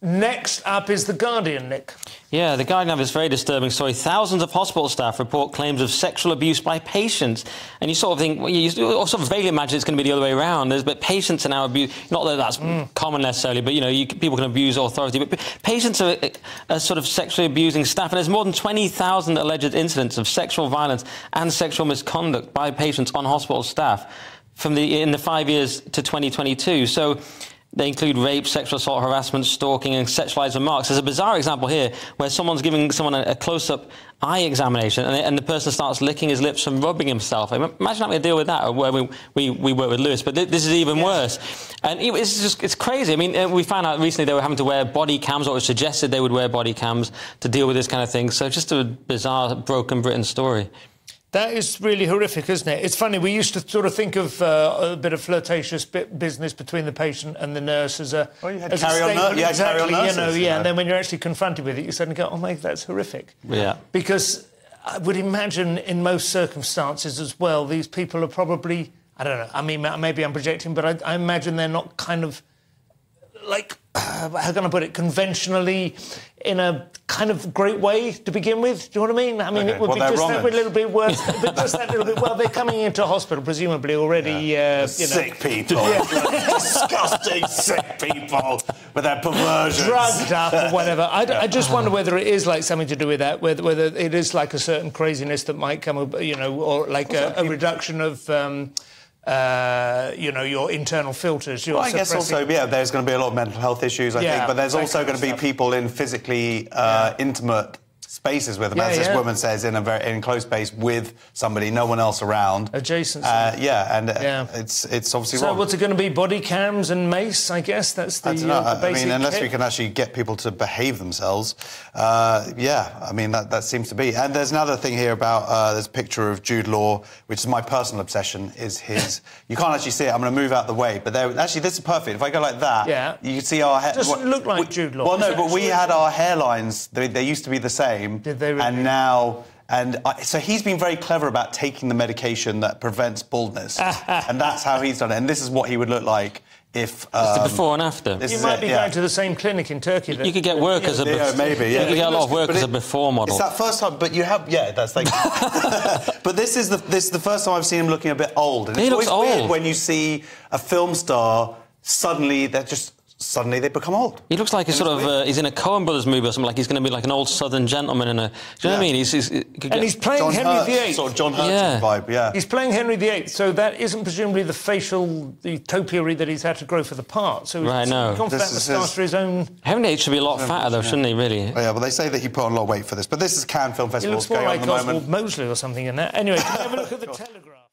Next up is The Guardian, Nick. Yeah, The Guardian have this very disturbing story. Thousands of hospital staff report claims of sexual abuse by patients. And you sort of think, well, you sort of vaguely imagine it's going to be the other way around. But patients are now abused. Not that that's common necessarily, but, you know, people can abuse authority. But patients are sort of sexually abusing staff. And there's more than 20,000 alleged incidents of sexual violence and sexual misconduct by patients on hospital staff in the 5 years to 2022. So they include rape, sexual assault, harassment, stalking and sexualised remarks. There's a bizarre example here where someone's giving someone a close-up eye examination and the person starts licking his lips and rubbing himself. Imagine having to deal with that, where we work with Lewis, but this is even worse. And it's crazy. I mean, we found out recently they were having to wear body cams, or it was suggested they would wear body cams to deal with this kind of thing. So just a bizarre, broken Britain story. That is really horrific, isn't it? It's funny, we used to sort of think of a bit of flirtatious business between the patient and the nurse as a... Well, you had carry-on nurses. And then when you're actually confronted with it, you suddenly go, oh, my, that's horrific. Yeah. Because I would imagine in most circumstances as well, these people are probably... I don't know, I mean, maybe I'm projecting, but I imagine they're not kind of, like, how can I put it, conventionally in a kind of great way to begin with. Do you know what I mean? I mean, it would be just that little bit worse. But just that little bit. Well, they're coming into hospital, presumably already. Sick people, disgusting sick people with their perversions, drugged up or whatever. I just wonder whether it is like something to do with that, whether it is like a certain craziness that might come, you know, or like a reduction of. You know, your internal filters. Well, I guess also, there's going to be a lot of mental health issues, I think, but there's also going to be people in physically intimate spaces with them, as this woman says, in a very enclosed space with somebody, no one else around. Adjacent. It's obviously wrong. So what's it going to be? Body cams and mace, I guess? That's the, the basic I mean, unless kit? we can actually get people to behave themselves, I mean, that seems to be. And there's another thing here about, there's a picture of Jude Law, which is my personal obsession, is his... You can't actually see it, I'm going to move out the way, but actually, this is perfect. If I go like that, you can see our hair... It doesn't look like Jude Law. Well, no, but we had our hairlines, they used to be the same. Did they really? And now... so he's been very clever about taking the medication that prevents baldness. And that's how he's done it. And this is what he would look like if... It's the before and after. You might be going to the same clinic in Turkey. You could get work as a... maybe, You could get a lot of work as a before model. It's that first time, but you have... Yeah, that's like... But this is the first time I've seen him looking a bit old. And he looks old. Weird when you see a film star, suddenly they become old. He looks like he's in a Coen Brothers movie or something, like he's going to be like an old Southern gentleman in a... Do you know what I mean? He's playing Henry VIII. Sort of John Hurt vibe, He's playing Henry VIII, so that isn't presumably the topiary that he's had to grow for the part. So right, no. He's gone for that moustache for his own... Henry VIII should be a lot fatter, though, shouldn't he, really? Oh, yeah, well, they say that he put on a lot of weight for this. But this is Cannes Film Festival. He looks more like Oswald Mosley or something in that. Anyway, can we have a look at The Telegraph?